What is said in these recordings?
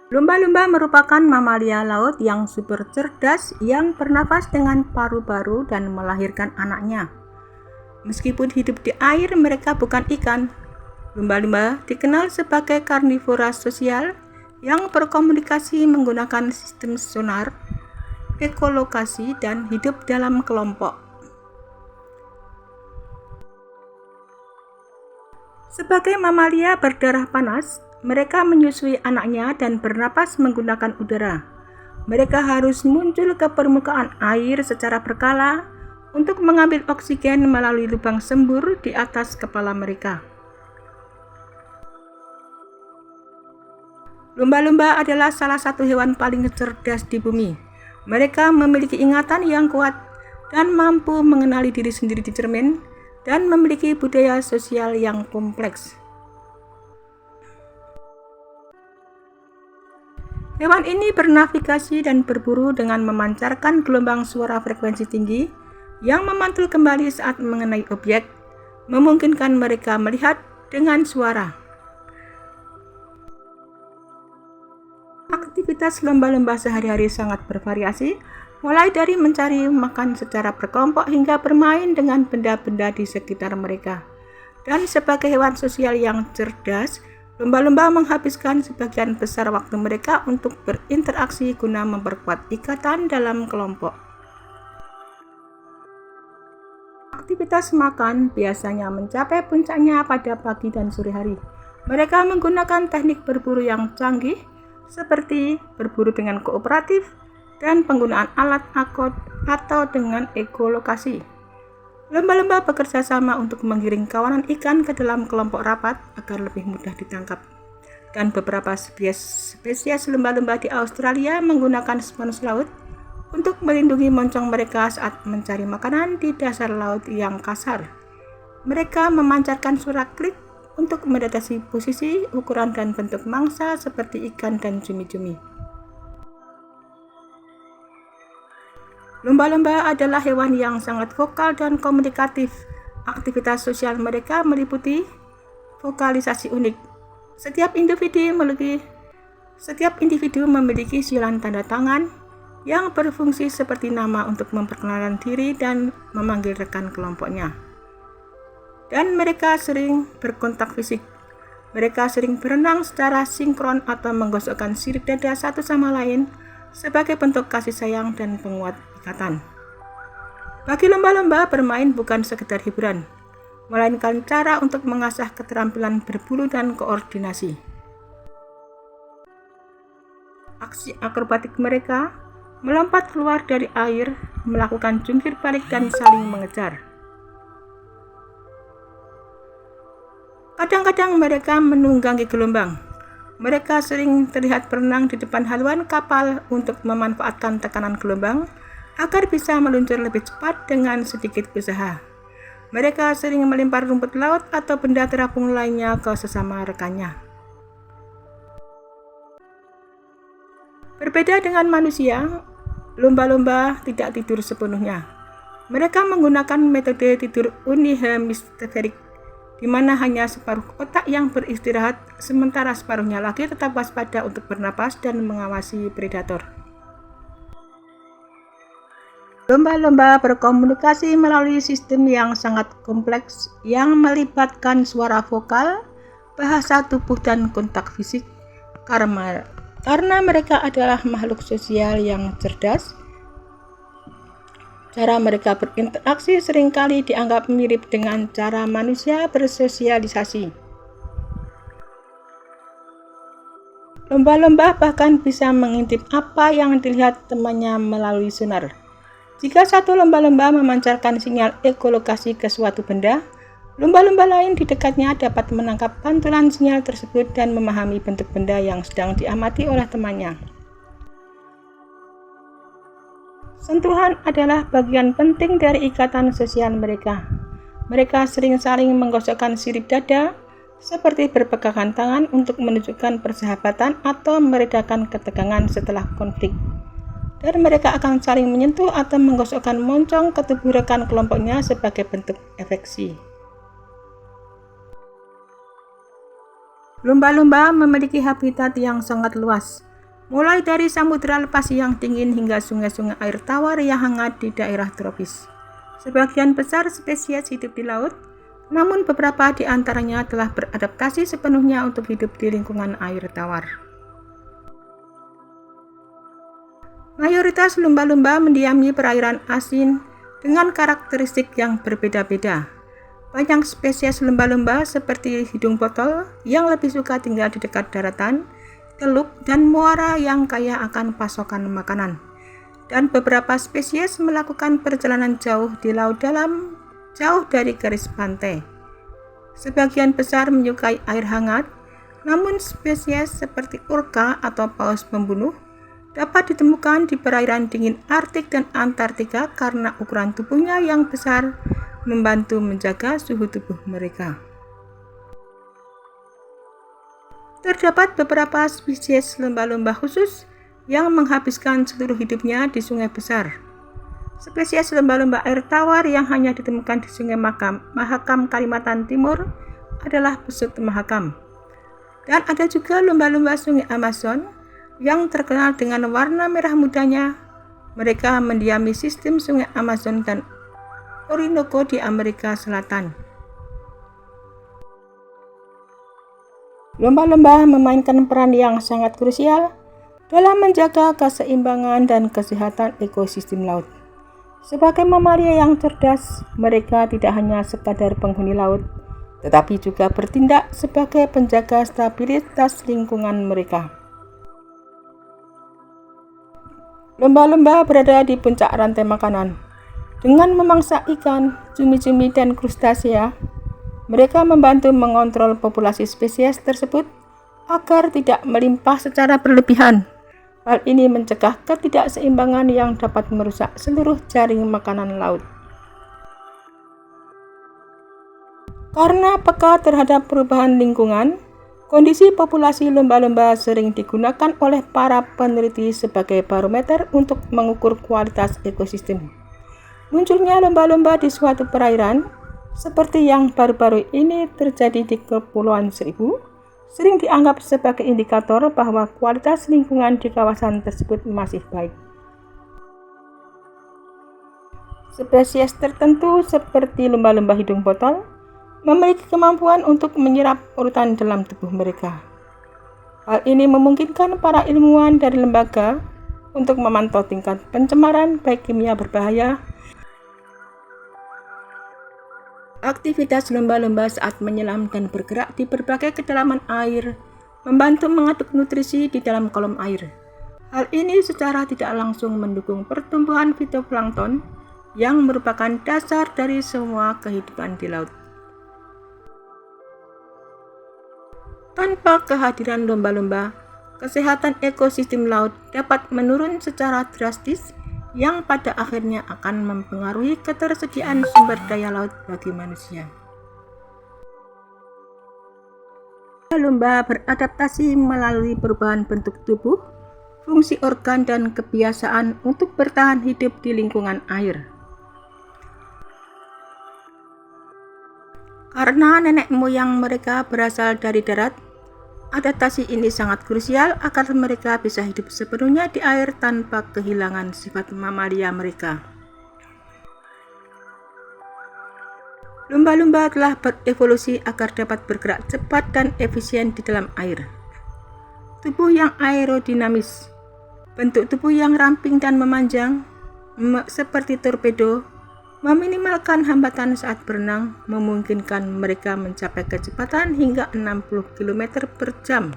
Lumba-lumba merupakan mamalia laut yang super cerdas yang bernafas dengan paru-paru dan melahirkan anaknya. Meskipun hidup di air, mereka bukan ikan. Lumba-lumba dikenal sebagai karnivora sosial yang berkomunikasi menggunakan sistem sonar, ekolokasi, dan hidup dalam kelompok. Sebagai mamalia berdarah panas, mereka menyusui anaknya dan bernapas menggunakan udara. Mereka harus muncul ke permukaan air secara berkala untuk mengambil oksigen melalui lubang sembur di atas kepala mereka. Lumba-lumba adalah salah satu hewan paling cerdas di bumi. Mereka memiliki ingatan yang kuat dan mampu mengenali diri sendiri di cermin dan memiliki budaya sosial yang kompleks. Hewan ini bernavigasi dan berburu dengan memancarkan gelombang suara frekuensi tinggi yang memantul kembali saat mengenai objek, memungkinkan mereka melihat dengan suara. Aktivitas lumba-lumba sehari-hari sangat bervariasi, mulai dari mencari makan secara berkelompok hingga bermain dengan benda-benda di sekitar mereka. Dan sebagai hewan sosial yang cerdas, lumba-lumba menghabiskan sebagian besar waktu mereka untuk berinteraksi guna memperkuat ikatan dalam kelompok. Aktivitas makan biasanya mencapai puncaknya pada pagi dan sore hari. Mereka menggunakan teknik berburu yang canggih, seperti berburu dengan kooperatif dan penggunaan alat akod atau dengan ekolokasi. Lumba-lumba bekerja sama untuk menggiring kawanan ikan ke dalam kelompok rapat agar lebih mudah ditangkap. Dan beberapa spesies lumba-lumba di Australia menggunakan spons laut untuk melindungi moncong mereka saat mencari makanan di dasar laut yang kasar. Mereka memancarkan suara klik untuk mendeteksi posisi, ukuran, dan bentuk mangsa seperti ikan dan cumi-cumi. Lumba-lumba adalah hewan yang sangat vokal dan komunikatif. Aktivitas sosial mereka meliputi vokalisasi unik. Setiap individu memiliki silang tanda tangan yang berfungsi seperti nama untuk memperkenalkan diri dan memanggil rekan kelompoknya. Dan mereka sering berkontak fisik. Mereka sering berenang secara sinkron atau menggosokkan sirip dada satu sama lain sebagai bentuk kasih sayang dan penguat ikatan. Bagi lumba-lumba, bermain bukan sekedar hiburan, melainkan cara untuk mengasah keterampilan berbulu dan koordinasi. Aksi akrobatik mereka melompat keluar dari air, melakukan jungkir balik dan saling mengejar. Kadang-kadang mereka menunggangi gelombang. Mereka sering terlihat berenang di depan haluan kapal untuk memanfaatkan tekanan gelombang agar bisa meluncur lebih cepat dengan sedikit usaha. Mereka sering melempar rumput laut atau benda terapung lainnya ke sesama rekannya. Berbeda dengan manusia, lumba-lumba tidak tidur sepenuhnya. Mereka menggunakan metode tidur unihemisferik, di mana hanya separuh otak yang beristirahat, sementara separuhnya lagi tetap waspada untuk bernapas dan mengawasi predator. Lumba-lumba berkomunikasi melalui sistem yang sangat kompleks yang melibatkan suara vokal, bahasa tubuh, dan kontak fisik. Karena mereka adalah makhluk sosial yang cerdas, cara mereka berinteraksi seringkali dianggap mirip dengan cara manusia bersosialisasi. Lumba-lumba bahkan bisa mengintip apa yang dilihat temannya melalui sonar. Jika satu lumba-lumba memancarkan sinyal ekolokasi ke suatu benda, lumba-lumba lain di dekatnya dapat menangkap pantulan sinyal tersebut dan memahami bentuk benda yang sedang diamati oleh temannya. Sentuhan adalah bagian penting dari ikatan sosial mereka. Mereka sering saling menggosokkan sirip dada, seperti berpegangan tangan untuk menunjukkan persahabatan atau meredakan ketegangan setelah konflik. Dan mereka akan saling menyentuh atau menggosokkan moncong ke tubuh rekan kelompoknya sebagai bentuk afeksi. Lumba-lumba memiliki habitat yang sangat luas. mulai dari samudera lepas yang dingin hingga sungai-sungai air tawar yang hangat di daerah tropis. Sebagian besar spesies hidup di laut, namun beberapa di antaranya telah beradaptasi sepenuhnya untuk hidup di lingkungan air tawar. Mayoritas lumba-lumba mendiami perairan asin dengan karakteristik yang berbeda-beda. Banyak spesies lumba-lumba seperti hidung botol yang lebih suka tinggal di dekat daratan, teluk, dan muara yang kaya akan pasokan makanan. Dan beberapa spesies melakukan perjalanan jauh di laut dalam, jauh dari garis pantai. Sebagian besar menyukai air hangat, namun spesies seperti orca atau paus pembunuh dapat ditemukan di perairan dingin Arktik dan Antartika karena ukuran tubuhnya yang besar membantu menjaga suhu tubuh mereka. Terdapat beberapa spesies lumba-lumba khusus yang menghabiskan seluruh hidupnya di sungai besar. Spesies lumba-lumba air tawar yang hanya ditemukan di Sungai Mahakam, Kalimantan Timur adalah besut mahakam. Dan ada juga lumba-lumba Sungai Amazon yang terkenal dengan warna merah mudanya. Mereka mendiami sistem Sungai Amazon dan Orinoco di Amerika Selatan. Lumba-lumba memainkan peran yang sangat krusial dalam menjaga keseimbangan dan kesehatan ekosistem laut. Sebagai mamalia yang cerdas, mereka tidak hanya sekadar penghuni laut, tetapi juga bertindak sebagai penjaga stabilitas lingkungan mereka. Lumba-lumba berada di puncak rantai makanan. Dengan memangsa ikan, cumi-cumi, dan krustasea, mereka membantu mengontrol populasi spesies tersebut agar tidak melimpah secara berlebihan. Hal ini mencegah ketidakseimbangan yang dapat merusak seluruh jaring makanan laut. Karena peka terhadap perubahan lingkungan, kondisi populasi lumba-lumba sering digunakan oleh para peneliti sebagai barometer untuk mengukur kualitas ekosistem. Munculnya lumba-lumba di suatu perairan, seperti yang baru-baru ini terjadi di Kepulauan Seribu, sering dianggap sebagai indikator bahwa kualitas lingkungan di kawasan tersebut masih baik. Spesies tertentu seperti lumba-lumba hidung botol memiliki kemampuan untuk menyerap urutan dalam tubuh mereka. Hal ini memungkinkan para ilmuwan dari lembaga untuk memantau tingkat pencemaran baik kimia berbahaya. Aktivitas lumba-lumba saat menyelam dan bergerak di berbagai kedalaman air membantu mengaduk nutrisi di dalam kolom air. Hal ini secara tidak langsung mendukung pertumbuhan fitoplankton yang merupakan dasar dari semua kehidupan di laut. Tanpa kehadiran lumba-lumba, kesehatan ekosistem laut dapat menurun secara drastis yang pada akhirnya akan mempengaruhi ketersediaan sumber daya laut bagi manusia. Lumba beradaptasi melalui perubahan bentuk tubuh, fungsi organ, dan kebiasaan untuk bertahan hidup di lingkungan air. Karena nenek moyang mereka berasal dari darat, adaptasi ini sangat krusial agar mereka bisa hidup sepenuhnya di air tanpa kehilangan sifat mamalia mereka. Lumba-lumba telah berevolusi agar dapat bergerak cepat dan efisien di dalam air. Tubuh yang aerodinamis, bentuk tubuh yang ramping dan memanjang, seperti torpedo, meminimalkan hambatan saat berenang, memungkinkan mereka mencapai kecepatan hingga 60 km per jam.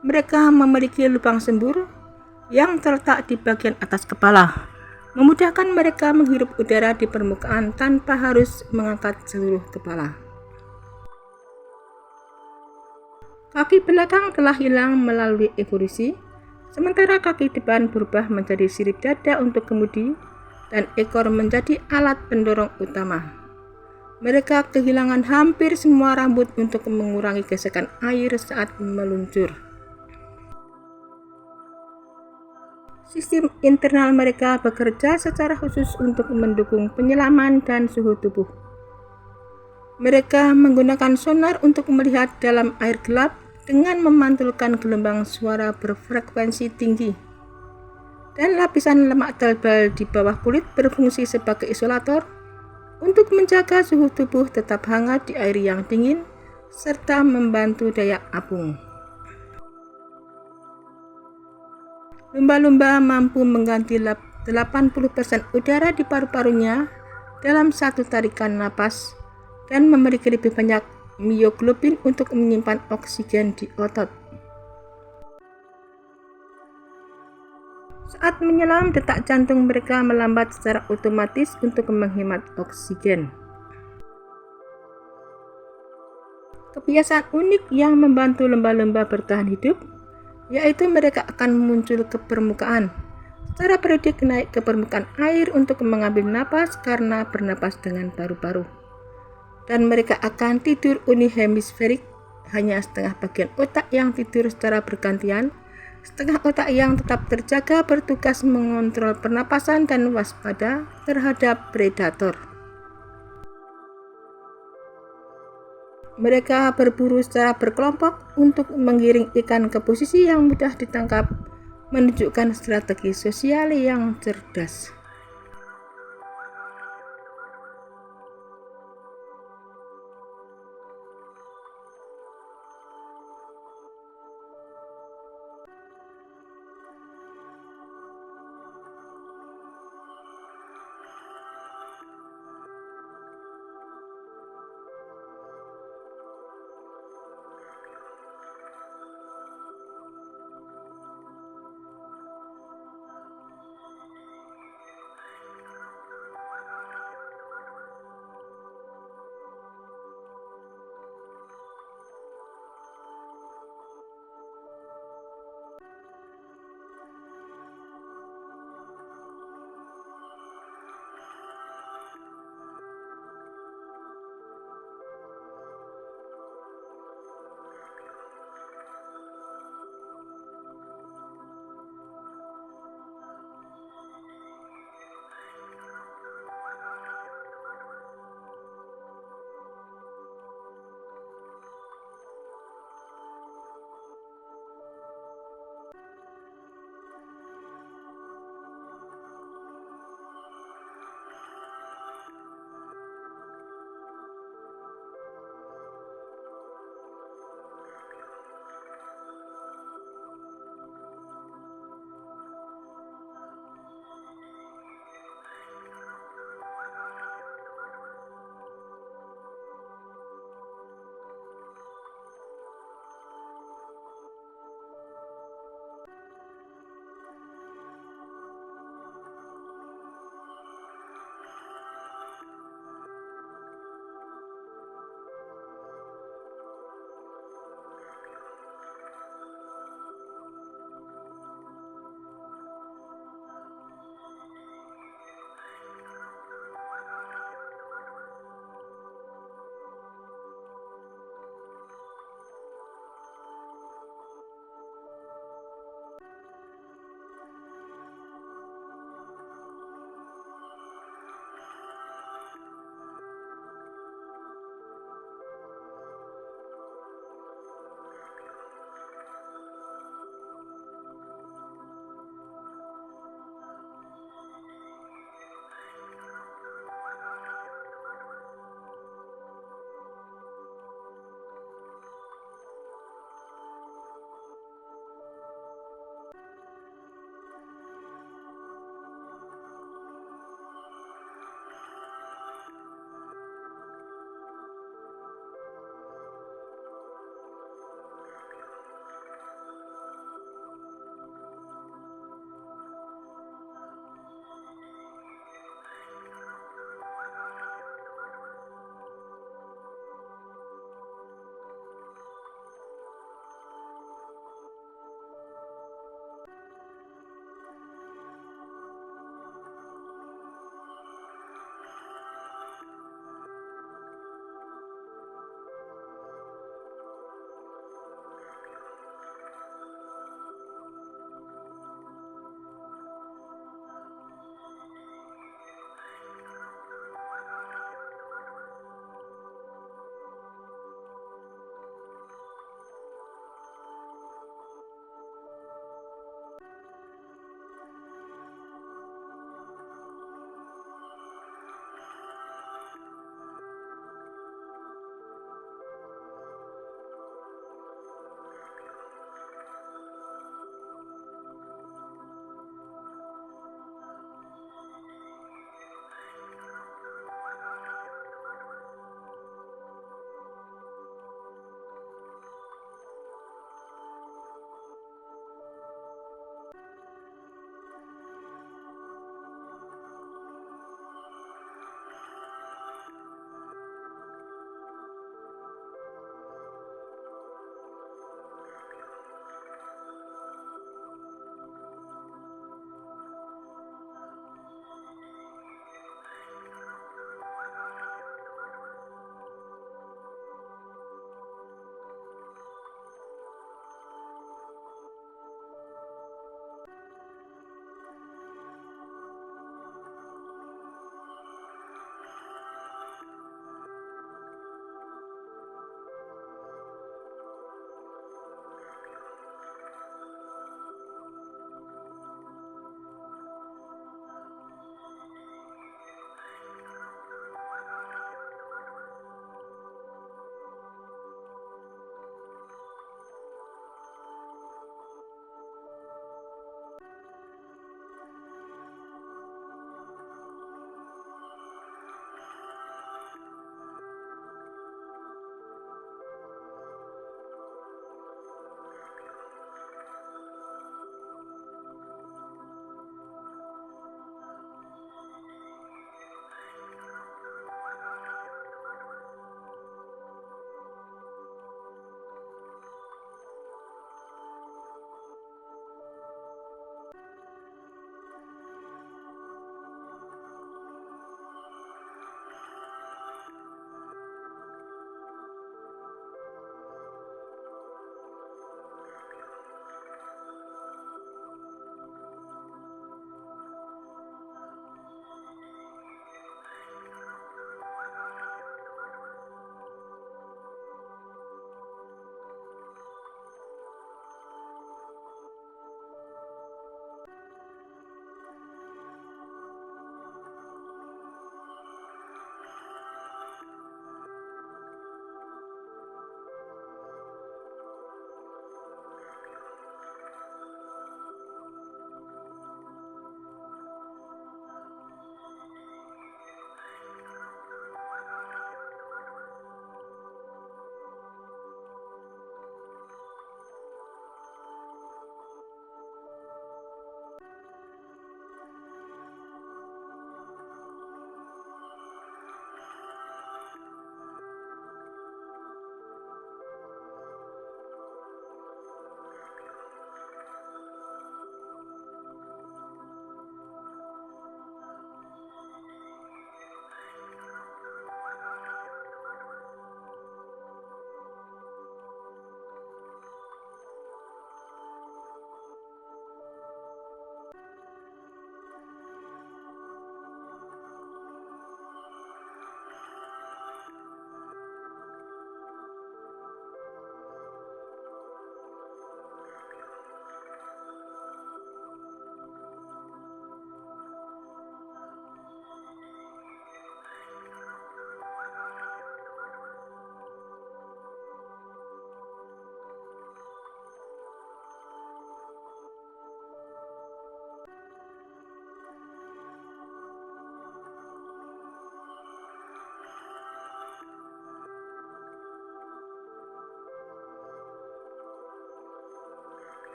Mereka memiliki lubang sembur yang terletak di bagian atas kepala, memudahkan mereka menghirup udara di permukaan tanpa harus mengangkat seluruh kepala. Kaki belakang telah hilang melalui evolusi, sementara kaki depan berubah menjadi sirip dada untuk kemudi dan ekor menjadi alat pendorong utama. Mereka kehilangan hampir semua rambut untuk mengurangi gesekan air saat meluncur. Sistem internal mereka bekerja secara khusus untuk mendukung penyelaman dan suhu tubuh. Mereka menggunakan sonar untuk melihat dalam air gelap dengan memantulkan gelombang suara berfrekuensi tinggi. Dan lapisan lemak tebal di bawah kulit berfungsi sebagai isolator untuk menjaga suhu tubuh tetap hangat di air yang dingin serta membantu daya apung. Lumba-lumba mampu mengganti 80% udara di paru-parunya dalam satu tarikan napas dan memiliki lebih banyak mioglobin untuk menyimpan oksigen di otot. Saat menyelam, detak jantung mereka melambat secara otomatis untuk menghemat oksigen. Kebiasaan unik yang membantu lumba-lumba bertahan hidup, yaitu mereka akan muncul ke permukaan secara periodik naik ke permukaan air untuk mengambil napas karena bernapas dengan paru-paru. Dan mereka akan tidur unihemisferik, hanya setengah bagian otak yang tidur secara bergantian, setengah otak yang tetap terjaga bertugas mengontrol pernapasan dan waspada terhadap predator. Mereka berburu secara berkelompok untuk menggiring ikan ke posisi yang mudah ditangkap, menunjukkan strategi sosial yang cerdas.